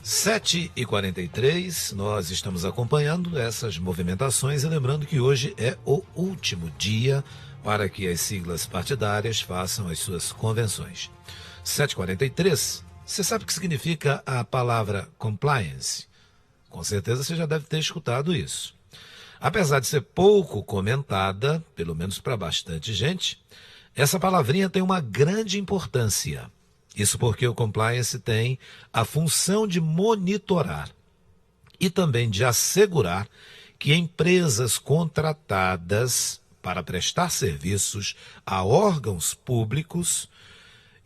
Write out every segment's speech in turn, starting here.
7h43, nós estamos acompanhando essas movimentações e lembrando que hoje é o último dia para que as siglas partidárias façam as suas convenções. 7h43, você sabe o que significa a palavra compliance? Com certeza você já deve ter escutado isso. Apesar de ser pouco comentada, pelo menos para bastante gente, essa palavrinha tem uma grande importância. Isso porque o compliance tem a função de monitorar e também de assegurar que empresas contratadas para prestar serviços a órgãos públicos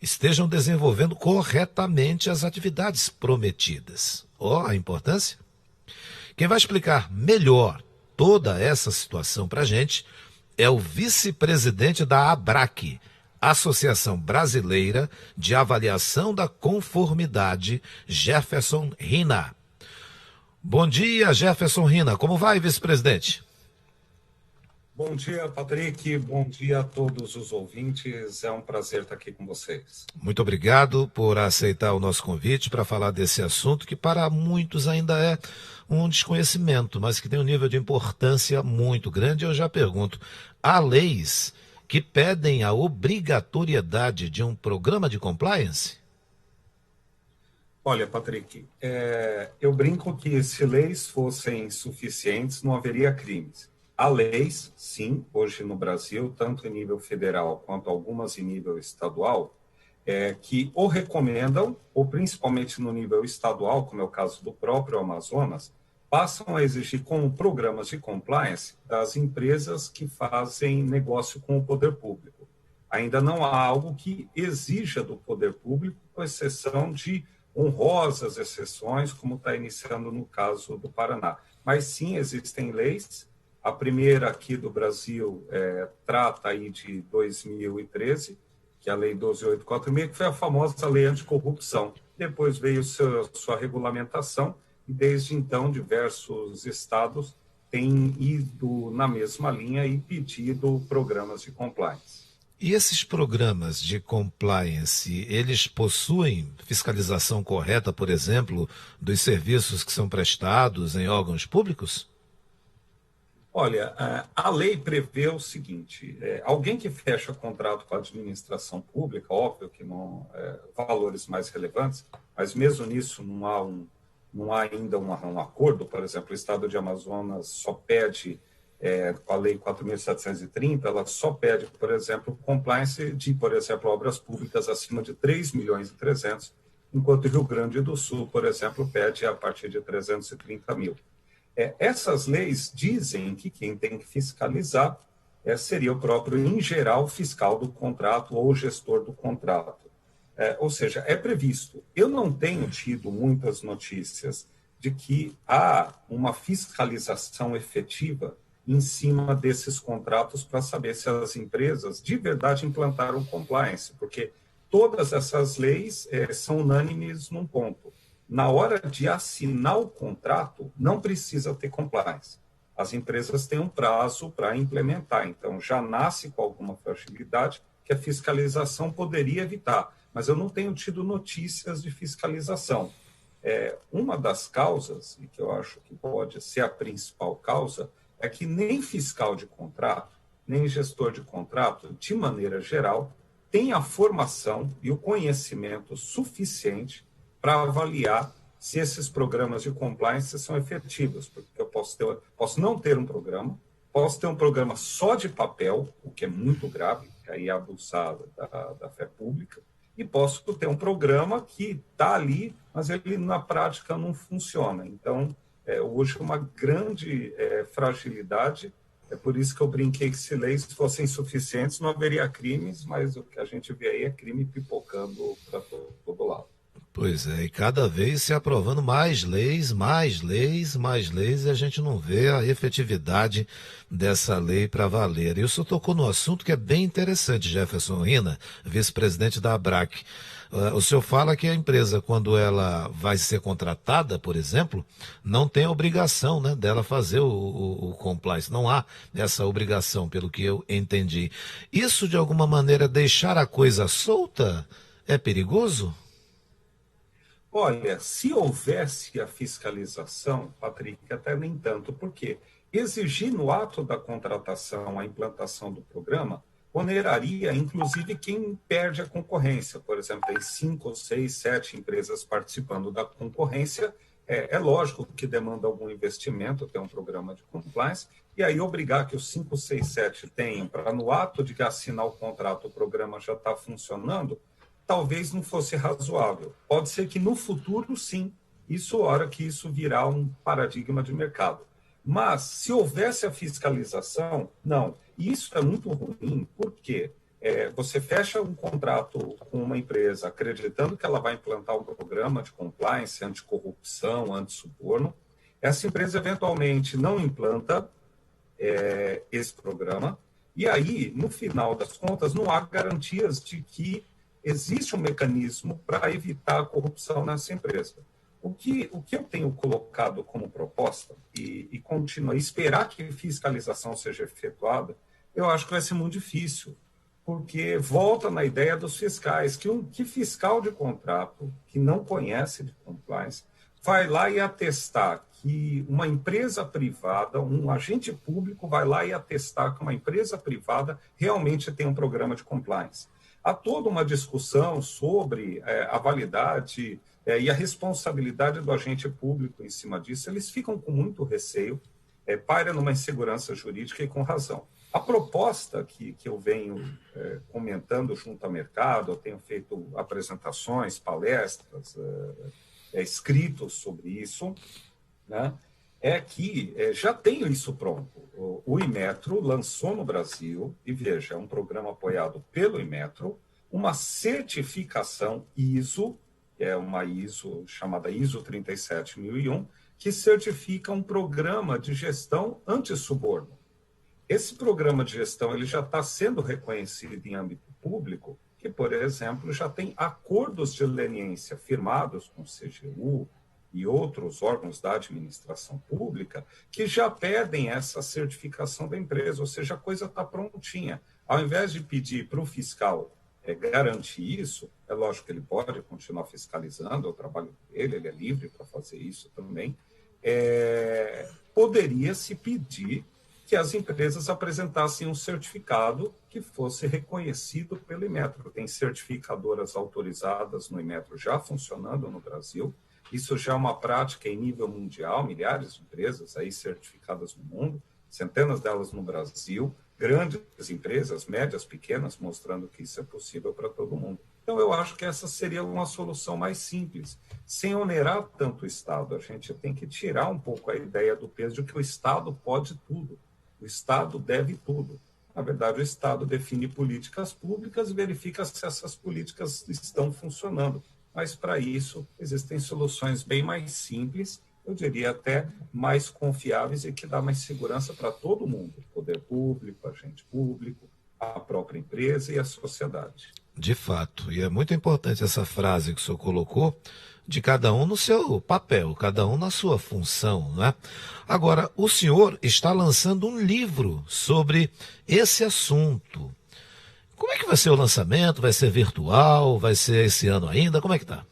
estejam desenvolvendo corretamente as atividades prometidas. Ó, a importância! Quem vai explicar melhor toda essa situação para a gente é o vice-presidente da ABRAC, Associação Brasileira de Avaliação da Conformidade, Jefferson Rina. Bom dia, Jefferson Rina. Como vai, vice-presidente? Bom dia, Patrick. Bom dia a todos os ouvintes. É um prazer estar aqui com vocês. Muito obrigado por aceitar o nosso convite para falar desse assunto que para muitos ainda é um desconhecimento, mas que tem um nível de importância muito grande. Eu já pergunto, há leis que pedem a obrigatoriedade de um programa de compliance? Olha, Patrick, eu brinco que se leis fossem suficientes, não haveria crimes. Há leis, sim, hoje no Brasil, tanto em nível federal quanto algumas em nível estadual, que ou recomendam, ou principalmente no nível estadual, como é o caso do próprio Amazonas, passam a exigir como programas de compliance das empresas que fazem negócio com o poder público. Ainda não há algo que exija do poder público, com exceção de honrosas exceções, como está iniciando no caso do Paraná. Mas sim, existem leis. A primeira aqui do Brasil trata aí de 2013, que é a Lei 12.846, que foi a famosa Lei Anticorrupção. Depois veio sua regulamentação, e desde então diversos estados têm ido na mesma linha e pedido programas de compliance. E esses programas de compliance, eles possuem fiscalização correta, por exemplo, dos serviços que são prestados em órgãos públicos? Olha, a lei prevê o seguinte, alguém que fecha contrato com a administração pública, óbvio que não valores mais relevantes, mas mesmo nisso não há ainda um acordo. Por exemplo, o Estado de Amazonas só pede, com a Lei 4.730, ela só pede, por exemplo, compliance de, por exemplo, obras públicas acima de 3.300.000, enquanto o Rio Grande do Sul, por exemplo, pede a partir de 330 mil. Essas leis dizem que quem tem que fiscalizar seria o próprio, em geral, fiscal do contrato ou gestor do contrato. Ou seja, é previsto. Eu não tenho tido muitas notícias de que há uma fiscalização efetiva em cima desses contratos para saber se as empresas de verdade implantaram compliance, porque todas essas leis são unânimes num ponto. Na hora de assinar o contrato, não precisa ter compliance. As empresas têm um prazo para implementar, então já nasce com alguma fragilidade que a fiscalização poderia evitar, mas eu não tenho tido notícias de fiscalização. Uma das causas, e que eu acho que pode ser a principal causa, é que nem fiscal de contrato, nem gestor de contrato, de maneira geral, tem a formação e o conhecimento suficiente para avaliar se esses programas de compliance são efetivos, porque eu posso não ter um programa, posso ter um programa só de papel, o que é muito grave, que aí é abusar da fé pública, e posso ter um programa que está ali, mas ele na prática não funciona. Então, hoje uma grande fragilidade, é por isso que eu brinquei que se leis fossem suficientes não haveria crimes, mas o que a gente vê aí é crime pipocando para todo lado. Pois é, e cada vez se aprovando mais leis, e a gente não vê a efetividade dessa lei para valer. E o senhor tocou no assunto que é bem interessante, Jefferson Rina, vice-presidente da ABRAC. O senhor fala que a empresa, quando ela vai ser contratada, por exemplo, não tem a obrigação, né, dela fazer o compliance. Não há essa obrigação, pelo que eu entendi. Isso, de alguma maneira, deixar a coisa solta é perigoso? Olha, se houvesse a fiscalização, Patrick, até nem tanto, por quê? Exigir no ato da contratação a implantação do programa oneraria, inclusive, quem perde a concorrência. Por exemplo, tem 5, 6, 7 empresas participando da concorrência. É lógico que demanda algum investimento, ter um programa de compliance, e aí obrigar que os 5, 6, 7 tenham, para no ato de assinar o contrato, o programa já está funcionando, talvez não fosse razoável. Pode ser que no futuro, sim, isso hora que isso virar um paradigma de mercado. Mas, se houvesse a fiscalização, não. E isso é muito ruim, porque você fecha um contrato com uma empresa acreditando que ela vai implantar um programa de compliance, anticorrupção, antissuborno. Essa empresa, eventualmente, não implanta esse programa. E aí, no final das contas, não há garantias de que existe um mecanismo para evitar a corrupção nessa empresa. O que eu tenho colocado como proposta e continuo a esperar que a fiscalização seja efetuada, eu acho que vai ser muito difícil, porque volta na ideia dos fiscais, que fiscal de contrato que não conhece de compliance vai lá e atestar que uma empresa privada, um agente público vai lá e atestar que uma empresa privada realmente tem um programa de compliance. Há toda uma discussão sobre a validade e a responsabilidade do agente público em cima disso. Eles ficam com muito receio, paira numa insegurança jurídica e com razão. A proposta que eu venho comentando junto ao mercado, eu tenho feito apresentações, palestras, escritos sobre isso, né? É que já tenho isso pronto. O Inmetro lançou no Brasil, e veja, é um programa apoiado pelo Inmetro, uma certificação ISO, que é uma ISO chamada ISO 37001, que certifica um programa de gestão antissuborno. Esse programa de gestão ele já está sendo reconhecido em âmbito público, que, por exemplo, já tem acordos de leniência firmados com o CGU, e outros órgãos da administração pública que já pedem essa certificação da empresa, ou seja, a coisa está prontinha. Ao invés de pedir para o fiscal garantir isso, é lógico que ele pode continuar fiscalizando o trabalho dele, ele é livre para fazer isso também, poderia-se pedir que as empresas apresentassem um certificado que fosse reconhecido pelo Inmetro. Tem certificadoras autorizadas no Inmetro já funcionando no Brasil. Isso já é uma prática em nível mundial, milhares de empresas aí certificadas no mundo, centenas delas no Brasil, grandes empresas, médias, pequenas, mostrando que isso é possível para todo mundo. Então, eu acho que essa seria uma solução mais simples, sem onerar tanto o Estado. A gente tem que tirar um pouco a ideia do peso de que o Estado pode tudo, o Estado deve tudo. Na verdade, o Estado define políticas públicas e verifica se essas políticas estão funcionando. Mas, para isso, existem soluções bem mais simples, eu diria até mais confiáveis e que dá mais segurança para todo mundo, poder público, agente público, a própria empresa e a sociedade. De fato, e é muito importante essa frase que o senhor colocou, de cada um no seu papel, cada um na sua função, não é? Agora, o senhor está lançando um livro sobre esse assunto. Como é que vai ser o lançamento? Vai ser virtual? Vai ser esse ano ainda? Como é que está?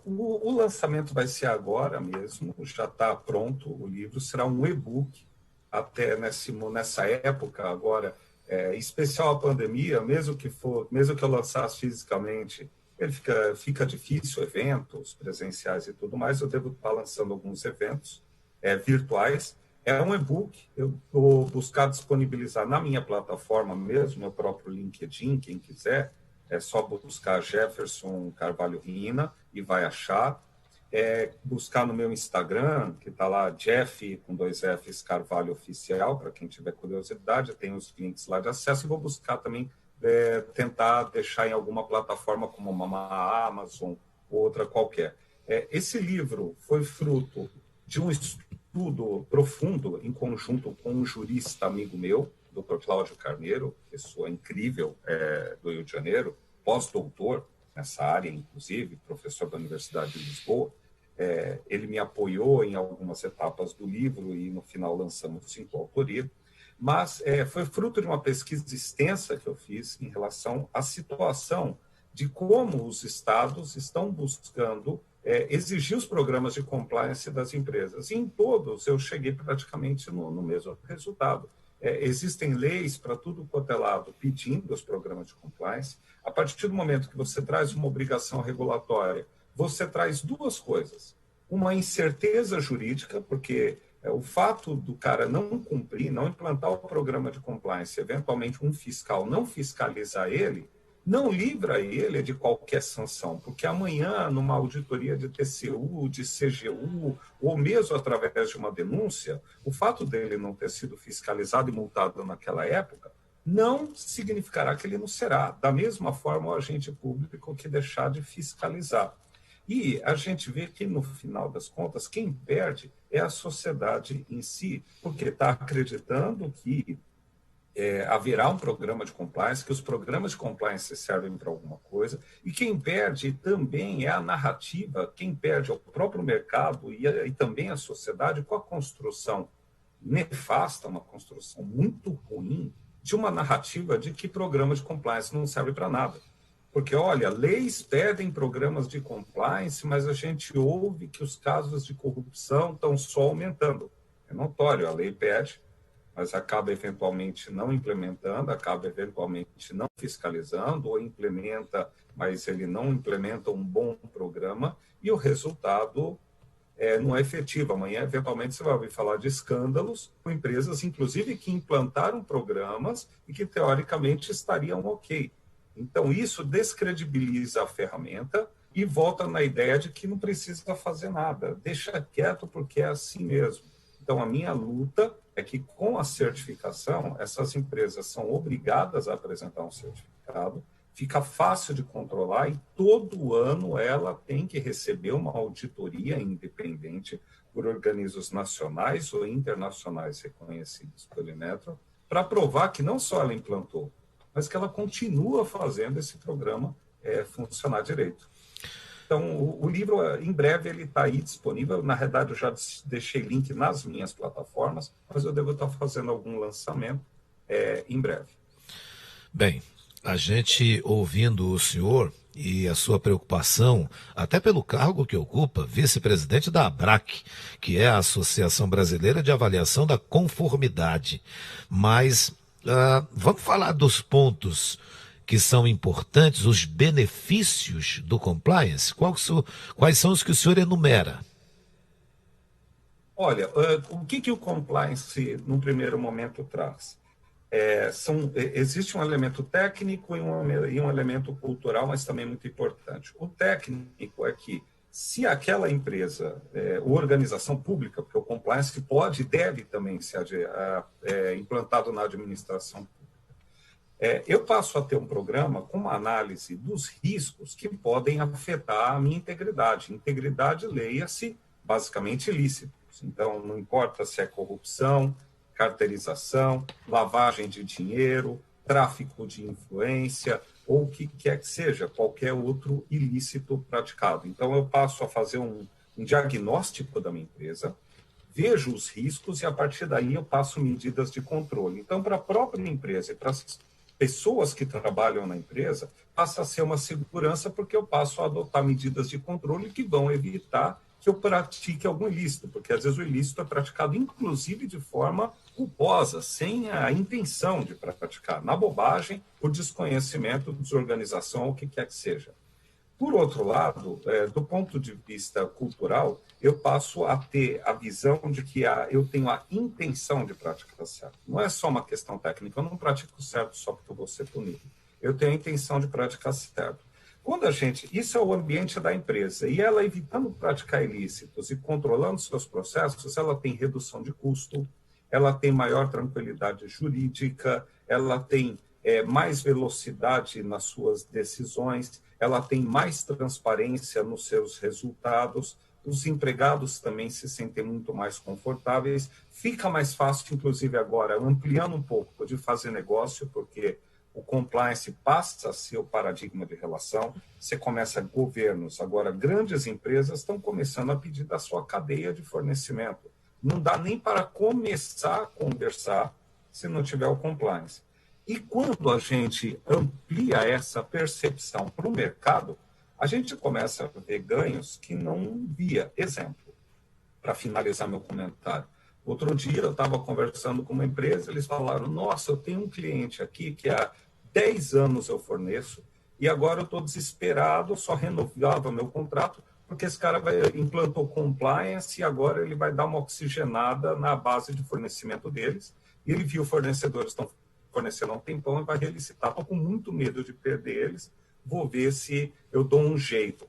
O lançamento vai ser agora mesmo, já está pronto o livro, será um e-book, até nessa época agora, especial a pandemia, mesmo que eu lançasse fisicamente, ele fica difícil, eventos presenciais e tudo mais, eu devo estar lançando alguns eventos virtuais. É um e-book, eu vou buscar disponibilizar na minha plataforma mesmo, meu próprio LinkedIn, quem quiser, é só buscar Jefferson Carvalho Rina e vai achar. Buscar no meu Instagram, que está lá, Jeff, com 2 Fs, Carvalho Oficial, para quem tiver curiosidade, tem os links lá de acesso, e vou buscar também, tentar deixar em alguma plataforma como uma Amazon ou outra qualquer. Esse livro foi fruto de um estudo profundo em conjunto com um jurista amigo meu, Dr. Cláudio Carneiro, pessoa incrível do Rio de Janeiro, pós-doutor nessa área, inclusive, professor da Universidade de Lisboa. Ele me apoiou em algumas etapas do livro e, no final, lançamos 5 autorias. Mas foi fruto de uma pesquisa extensa que eu fiz em relação à situação de como os estados estão buscando exigir os programas de compliance das empresas. E em todos eu cheguei praticamente no mesmo resultado. Existem leis para tudo quanto é lado pedindo os programas de compliance. A partir do momento que você traz uma obrigação regulatória, você traz duas coisas. Uma incerteza jurídica, porque o fato do cara não cumprir, não implantar o programa de compliance, eventualmente um fiscal não fiscalizar ele, não livra ele de qualquer sanção, porque amanhã, numa auditoria de TCU, de CGU, ou mesmo através de uma denúncia, o fato dele não ter sido fiscalizado e multado naquela época não significará que ele não será. Da mesma forma, o agente público que deixar de fiscalizar. E a gente vê que, no final das contas, quem perde é a sociedade em si, porque está acreditando que haverá um programa de compliance, que os programas de compliance servem para alguma coisa, e quem perde também é a narrativa, quem perde é o próprio mercado e também a sociedade com a construção nefasta, uma construção muito ruim de uma narrativa de que programa de compliance não serve para nada. Porque, olha, leis pedem programas de compliance, mas a gente ouve que os casos de corrupção estão só aumentando. É notório, a lei pede, mas acaba eventualmente não implementando, acaba eventualmente não fiscalizando, ou implementa, mas ele não implementa um bom programa, e o resultado não é efetivo. Amanhã, eventualmente, você vai ouvir falar de escândalos com empresas, inclusive, que implantaram programas e que, teoricamente, estariam ok. Então, isso descredibiliza a ferramenta e volta na ideia de que não precisa fazer nada. Deixa quieto porque é assim mesmo. Então, a minha luta é que, com a certificação, essas empresas são obrigadas a apresentar um certificado, fica fácil de controlar e todo ano ela tem que receber uma auditoria independente por organismos nacionais ou internacionais reconhecidos pelo Inmetro, para provar que não só ela implantou, mas que ela continua fazendo esse programa funcionar direito. Então, o livro, em breve, ele está aí disponível. Na realidade, eu já deixei link nas minhas plataformas, mas eu devo estar fazendo algum lançamento em breve. Bem, a gente ouvindo o senhor e a sua preocupação, até pelo cargo que ocupa, vice-presidente da ABRAC, que é a Associação Brasileira de Avaliação da Conformidade. Mas vamos falar dos pontos que são importantes, os benefícios do compliance? Quais são os que o senhor enumera? Olha, o que o compliance, num primeiro momento, traz? Existe um elemento técnico e um elemento cultural, mas também muito importante. O técnico é que, se aquela empresa, ou organização pública, porque o compliance pode e deve também ser implantado na administração pública, eu passo a ter um programa com uma análise dos riscos que podem afetar a minha integridade. Integridade, leia-se, basicamente ilícitos. Então, não importa se é corrupção, cartelização, lavagem de dinheiro, tráfico de influência, ou o que quer que seja, qualquer outro ilícito praticado. Então, eu passo a fazer um diagnóstico da minha empresa, vejo os riscos e, a partir daí, eu passo medidas de controle. Então, para a própria empresa e para as pessoas que trabalham na empresa, passa a ser uma segurança, porque eu passo a adotar medidas de controle que vão evitar que eu pratique algum ilícito, porque às vezes o ilícito é praticado inclusive de forma culposa, sem a intenção de praticar, na bobagem, por desconhecimento, desorganização, ou o que quer que seja. Por outro lado, do ponto de vista cultural, eu passo a ter a visão de que eu tenho a intenção de praticar certo. Não é só uma questão técnica, eu não pratico certo só porque eu vou ser punido. Eu tenho a intenção de praticar certo. Isso é o ambiente da empresa, e ela, evitando praticar ilícitos e controlando seus processos, ela tem redução de custo, ela tem maior tranquilidade jurídica, ela tem mais velocidade nas suas decisões, ela tem mais transparência nos seus resultados, os empregados também se sentem muito mais confortáveis, fica mais fácil, inclusive agora, ampliando um pouco, de fazer negócio, porque o compliance passa a ser o paradigma de relação, você começa governos, agora grandes empresas estão começando a pedir da sua cadeia de fornecimento. Não dá nem para começar a conversar se não tiver o compliance. E quando a gente amplia essa percepção para o mercado, a gente começa a ver ganhos que não via. Exemplo, para finalizar meu comentário. Outro dia eu estava conversando com uma empresa, eles falaram, nossa, eu tenho um cliente aqui que há 10 anos eu forneço e agora eu estou desesperado, só renovava meu contrato, porque esse cara implantou compliance e agora ele vai dar uma oxigenada na base de fornecimento deles. E ele viu fornecedores estão fornecendo há um tempão e vai relicitar. Estou com muito medo de perder eles, vou ver se eu dou um jeito.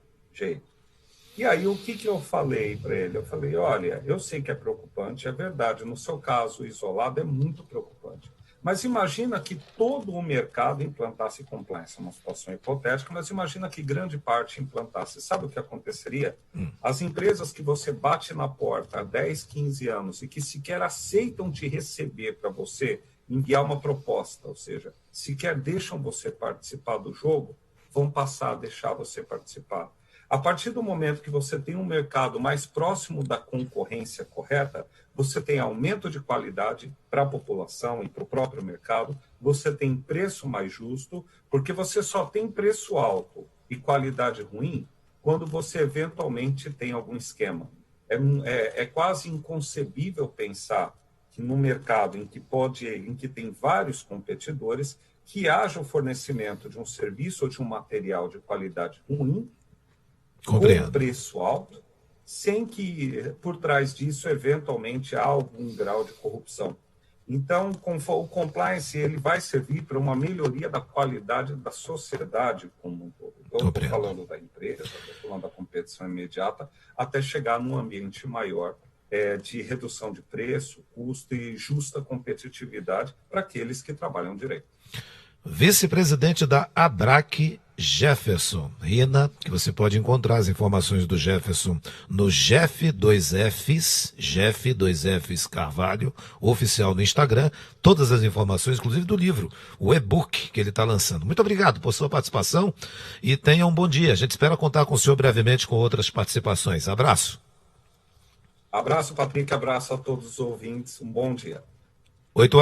E aí, o que eu falei para ele? Eu falei, olha, eu sei que é preocupante, é verdade, no seu caso isolado é muito preocupante. Mas imagina que todo o mercado implantasse compliance, é uma situação hipotética, mas imagina que grande parte implantasse. Sabe o que aconteceria? As empresas que você bate na porta há 10, 15 anos e que sequer aceitam te receber para você enviar uma proposta, ou seja, sequer deixam você participar do jogo, vão passar a deixar você participar. A partir do momento que você tem um mercado mais próximo da concorrência correta, você tem aumento de qualidade para a população e para o próprio mercado, você tem preço mais justo, porque você só tem preço alto e qualidade ruim quando você eventualmente tem algum esquema. É quase inconcebível pensar que no mercado em que tem vários competidores, que haja o fornecimento de um serviço ou de um material de qualidade ruim, com preço alto, sem que por trás disso eventualmente há algum grau de corrupção. Então, o compliance ele vai servir para uma melhoria da qualidade da sociedade como um todo. Então, estou falando da empresa, estou falando da competição imediata, até chegar num ambiente maior de redução de preço, custo e justa competitividade para aqueles que trabalham direito. Vice-presidente da ABRAC, Jefferson Rina, que você pode encontrar as informações do Jefferson no Jeff2Fs Carvalho, oficial no Instagram, todas as informações, inclusive do livro, o e-book que ele está lançando. Muito obrigado por sua participação e tenha um bom dia. A gente espera contar com o senhor brevemente com outras participações. Abraço. Abraço, Patrick, abraço a todos os ouvintes, um bom dia. 8 horas.